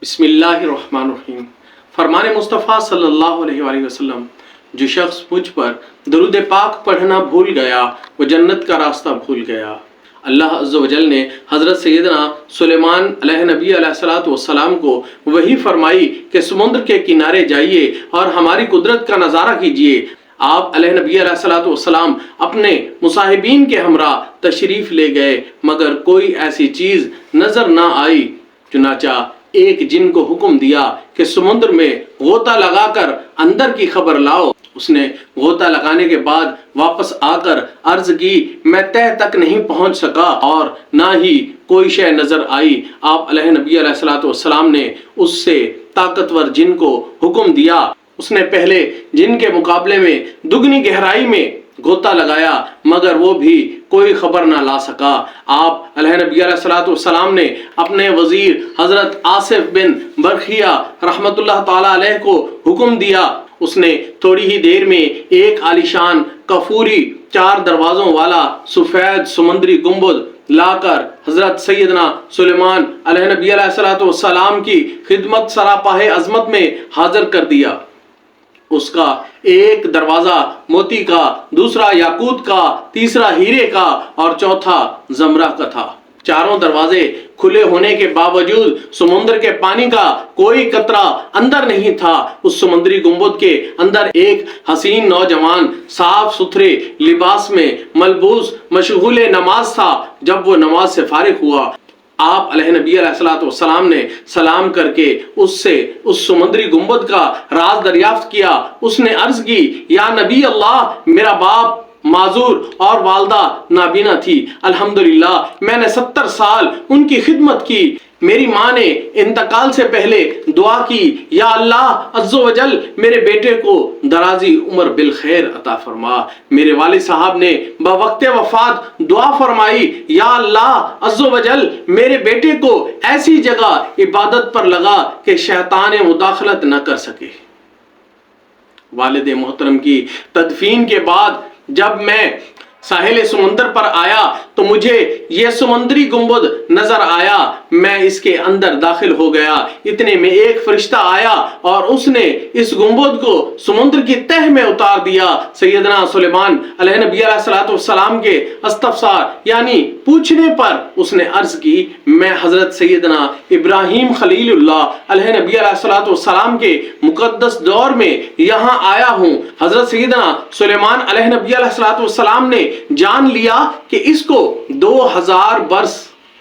بسم اللہ الرحمن الرحیم۔ فرمان مصطفیٰ صلی اللہ علیہ وآلہ وسلم، جو شخص مجھ پر درود پاک پڑھنا بھول گیا وہ جنت کا راستہ بھول گیا۔ اللہ عز و جل نے حضرت سیدنا سلیمان علیہ نبی علیہ السلام کو وحی فرمائی کہ سمندر کے کنارے جائیے اور ہماری قدرت کا نظارہ کیجیے۔ آپ علیہ نبی علیہ السلام اپنے مصاحبین کے ہمراہ تشریف لے گئے مگر کوئی ایسی چیز نظر نہ آئی۔ چنانچہ ایک جن کو حکم دیا کہ سمندر میں غوطہ لگا کر اندر کی خبر لاؤ۔ اس نے غوطہ لگانے کے بعد واپس آ کر عرض کی، میں تہ تک نہیں پہنچ سکا اور نہ ہی کوئی شے نظر آئی۔ آپ علیہ نبی علیہ السلام نے اس سے طاقتور جن کو حکم دیا۔ اس نے پہلے جن کے مقابلے میں دگنی گہرائی میں غوطہ لگایا مگر وہ بھی کوئی خبر نہ لا سکا۔ آپ علیہ نبی علیہ السلام نے اپنے وزیر حضرت آصف بن برخیہ رحمت اللہ تعالی علیہ کو حکم دیا۔ اس نے تھوڑی ہی دیر میں ایک عالیشان کافوری 4 دروازوں والا سفید سمندری گنبد لا کر حضرت سیدنا سلیمان علیہ نبی علیہ السلام کی خدمت سراپاہ عظمت میں حاضر کر دیا۔ اس کا ایک دروازہ موتی کا، دوسرا یاقوت کا، تیسرا ہیرے کا اور چوتھا زمرہ کا تھا۔ چاروں دروازے کھلے ہونے کے باوجود سمندر کے پانی کا کوئی قطرہ اندر نہیں تھا۔ اس سمندری گنبد کے اندر ایک حسین نوجوان صاف ستھرے لباس میں ملبوس مشغول نماز تھا۔ جب وہ نماز سے فارغ ہوا، آپ علیہ نبی علیہ السلام نے سلام کر کے اس سے اس سمندری گنبد کا راز دریافت کیا۔ اس نے عرض کی، یا نبی اللہ، میرا باپ معذور اور والدہ نابینا تھی۔ الحمدللہ میں نے 70 سال ان کی خدمت کی۔ میری ماں نے انتقال سے پہلے دعا کی، یا اللہ عز و جل میرے بیٹے کو درازی عمر بالخیر عطا فرما۔ میرے والد صاحب نے بوقت وفات دعا فرمائی، یا اللہ عز و جل میرے بیٹے کو ایسی جگہ عبادت پر لگا کہ شیطان مداخلت نہ کر سکے۔ والد محترم کی تدفین کے بعد جب میں ساحل سمندر پر آیا تو مجھے یہ سمندری گنبد نظر آیا۔ میں اس کے اندر داخل ہو گیا۔ اتنے میں ایک فرشتہ آیا اور اس نے اس گنبد کو سمندر کی تہ میں اتار دیا۔ سیدنا سلیمان علیہ نبی علیہ السلام کے استفسار یعنی پوچھنے پر اس نے عرض کی، میں حضرت سیدنا ابراہیم خلیل اللہ علیہ نبی علیہ السلام کے مقدس دور میں یہاں آیا ہوں۔ حضرت سیدنا سلیمان علیہ نبی علیہ السلام نے جان لیا کہ اس کو 2000 برس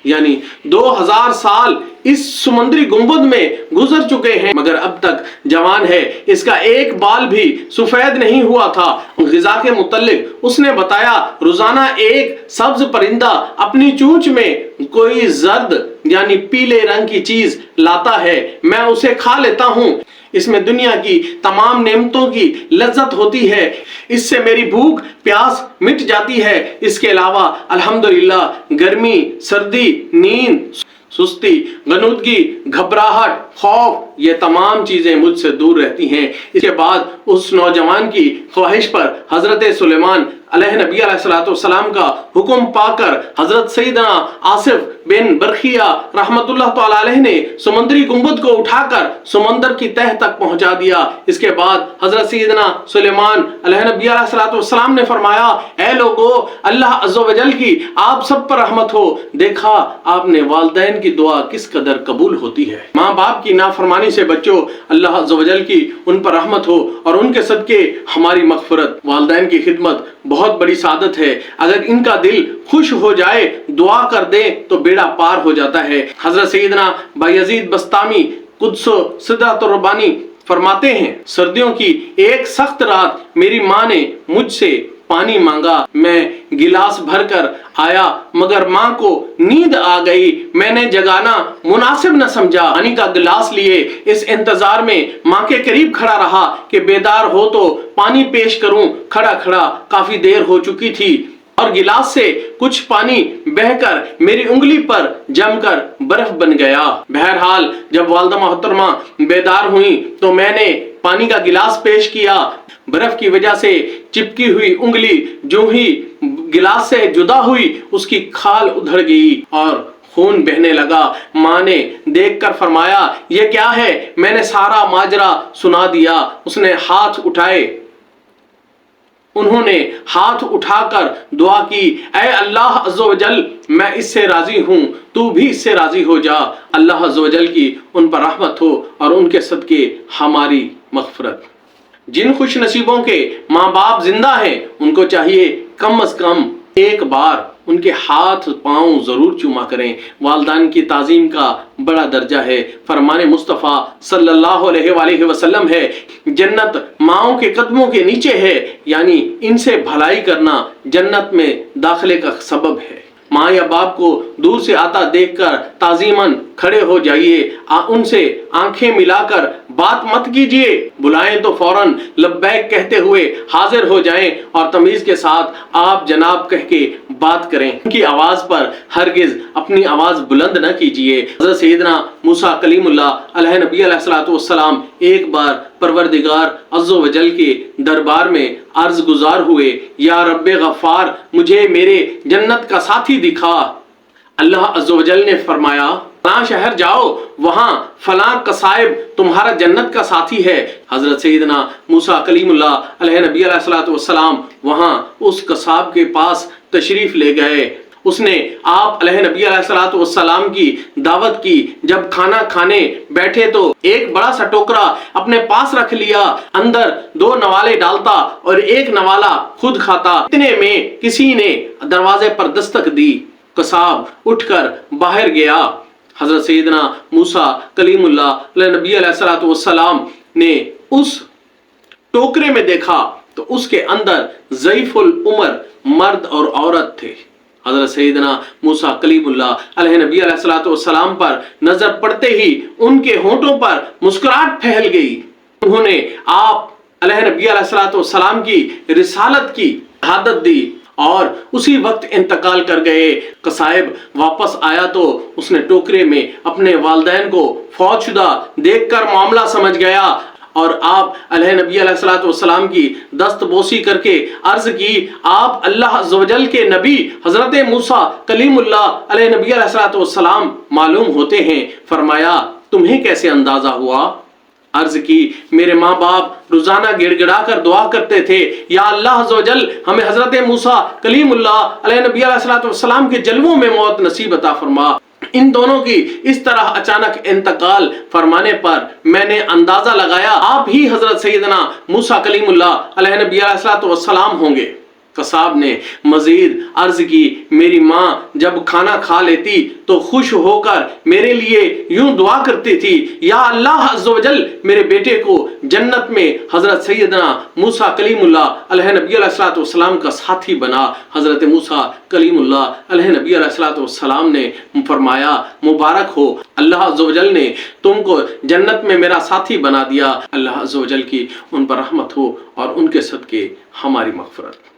یعنی 2000 سال اس سمندری گنبد میں گزر چکے ہیں مگر اب تک جوان ہے۔ اس کا ایک بال بھی سفید نہیں ہوا تھا۔ غذا کے متعلق اس نے بتایا، روزانہ ایک سبز پرندہ اپنی چونچ میں کوئی زرد یعنی پیلے رنگ کی چیز لاتا ہے، میں اسے کھا لیتا ہوں۔ اس میں دنیا کی تمام نعمتوں کی لذت ہوتی ہے، اس سے میری بھوک پیاس مٹ جاتی ہے۔ اس کے علاوہ الحمدللہ گرمی، سردی، نیند، سستی، غنودگی، گھبراہٹ، خوف، یہ تمام چیزیں مجھ سے دور رہتی ہیں۔ اس کے بعد اس نوجوان کی خواہش پر حضرت سلیمان علیہ نبی علیہ السلام کا حکم پا کر حضرت سیدنا آصف بن برخیہ رحمت اللہ تعالی علیہ نے سمندری گنبد کو اٹھا کر سمندر کی تہ تک پہنچا دیا۔ اس کے بعد حضرت سیدنا سلیمان علیہ نبی علیہ السلام نے فرمایا، اے لوگو، اللہ عز و جل کی آپ سب پر رحمت ہو۔ دیکھا آپ نے والدین کی دعا کس قدر قبول ہوتی ہے۔ ماں باپ کی نافرمانی سے بچو، اللہ عز و جل کی ان پر رحمت ہو اور ان کے صدقے ہماری مغفرت۔ والدین کی خدمت بہت بڑی سعادت ہے، اگر ان کا دل خوش ہو جائے، دعا کر دے تو بیڑا پار ہو جاتا ہے۔ حضرت سیدنا بایزید بسطامی قدس سدرۃ الربانی فرماتے ہیں، سردیوں کی ایک سخت رات میری ماں نے مجھ سے پانی مانگا، میں گلاس بھر کر آیا مگر ماں کو نیند آ گئی، میں نے جگانا مناسب نہ سمجھا، پانی کا گلاس لیے اس انتظار میں ماں کے قریب کھڑا رہا کہ بیدار ہو تو پانی پیش کروں۔ کھڑا کھڑا کافی دیر ہو چکی تھی اور گلاس سے کچھ پانی بہہ کر میری انگلی پر جم کر برف بن گیا۔ بہرحال جب والدہ محترمہ بیدار ہوئیں تو میں نے پانی کا گلاس پیش کیا۔ برف کی وجہ سے چپکی ہوئی انگلی جو ہی گلاس سے جدا ہوئی اس کی کھال ادھڑ گئی اور خون بہنے لگا۔ ماں نے دیکھ کر فرمایا یہ کیا ہے؟ میں نے سارا ماجرا سنا دیا۔ اس نے ہاتھ اٹھائے، انہوں نے ہاتھ اٹھا کر دعا کی، اے اللہ عز و جل میں اس سے راضی ہوں، تو بھی اس سے راضی ہو جا۔ اللہ عز و جل کی ان پر رحمت ہو اور ان کے صدقے ہماری مغفرت۔ جن خوش نصیبوں کے ماں باپ زندہ ہیں ان کو چاہیے کم از کم ایک بار ان کے ہاتھ پاؤں ضرور چوما کریں۔ والدین کی تعظیم کا بڑا درجہ ہے۔ فرمان مصطفیٰ صلی اللہ علیہ وآلہ وسلم ہے، جنت ماؤں کے قدموں کے نیچے ہے، یعنی ان سے بھلائی کرنا جنت میں داخلے کا سبب ہے۔ ماں یا باپ کو دور سے آتا دیکھ کر تعظیماً کھڑے ہو جائیے، ان سے آنکھیں ملا کر بات مت کیجیے، بلائیں تو فوراً لبیک کہتے ہوئے حاضر ہو جائیں اور تمیز کے ساتھ آپ جناب کہہ کے بات کریں۔ ان کی آواز پر ہرگز اپنی آواز بلند نہ کیجیے۔ حضرت سیدنا موسیٰ کلیم اللہ علیہ نبی علیہ السلام ایک بار پروردگار عز و جل کے دربار میں عرض گزار ہوئے، یا رب غفار مجھے میرے جنت کا ساتھی دکھا۔ اللہ عز و جل نے فرمایا فلاں شہر جاؤ، وہاں فلاں قصائب تمہارا جنت کا ساتھی ہے۔ حضرت سیدنا موسیٰ کلیم اللہ علیہ نبی علیہ السلام وہاں اس قصاب کے پاس تشریف لے گئے۔ اس نے آپ علیہ نبی علیہ السلام کی دعوت کی۔ جب کھانا کھانے بیٹھے تو ایک بڑا سا ٹوکرا اپنے پاس رکھ لیا، اندر 2 نوالے ڈالتا اور ایک نوالا خود کھاتا۔ اتنے میں کسی نے دروازے پر دستک دی، قصاب اٹھ کر باہر گیا۔ حضرت سیدنا موسیٰ کلیم اللہ علیہ نبی علیہ السلام نے اس ٹوکرے میں دیکھا تو اس کے اندر ضعیف العمر مرد اور عورت تھے۔ حضرت سیدنا موسیٰ کلیم اللہ علیہ نبی علیہ السلام پر نظر پڑتے ہی ان کے ہونٹوں پر مسکراہٹ پھیل گئی۔ انہوں نے آپ علیہ نبی علیہ السلام کی رسالت کی شہادت دی اور اسی وقت انتقال کر گئے۔ قصائب واپس آیا تو اس نے ٹوکرے میں اپنے والدین کو فوت شدہ دیکھ کر معاملہ سمجھ گیا اور آپ علیہ نبی علیہ السلام کی دست بوسی کر کے عرض کی، آپ اللہ عز و جل کے نبی حضرت موسیٰ کلیم اللہ علیہ نبی علیہ السلام معلوم ہوتے ہیں۔ فرمایا تمہیں کیسے اندازہ ہوا؟ عرض کی میرے ماں باپ روزانہ گڑ گڑا کر دعا کرتے تھے، یا اللہ عز و جل ہمیں حضرت موسیٰ کلیم اللہ علیہ نبی علیہ السلام کے جلووں میں موت نصیب عطا فرما۔ ان دونوں کی اس طرح اچانک انتقال فرمانے پر میں نے اندازہ لگایا آپ ہی حضرت سیدنا موسیٰ کلیم اللہ علیہ نبی علیہ السلام ہوں گے۔ قصاب نے مزید عرض کی، میری ماں جب کھانا کھا لیتی تو خوش ہو کر میرے لیے یوں دعا کرتی تھی، یا اللہ عز و جل میرے بیٹے کو جنت میں حضرت سیدنا موسیٰ کلیم اللہ علیہ نبی علیہ السلام کا ساتھی بنا۔ حضرت موسیٰ کلیم اللہ علیہ نبی علیہ السلام نے فرمایا مبارک ہو، اللہ عز و جل نے تم کو جنت میں میرا ساتھی بنا دیا۔ اللہ عز و جل کی ان پر رحمت ہو اور ان کے صدقے ہماری مغفرت۔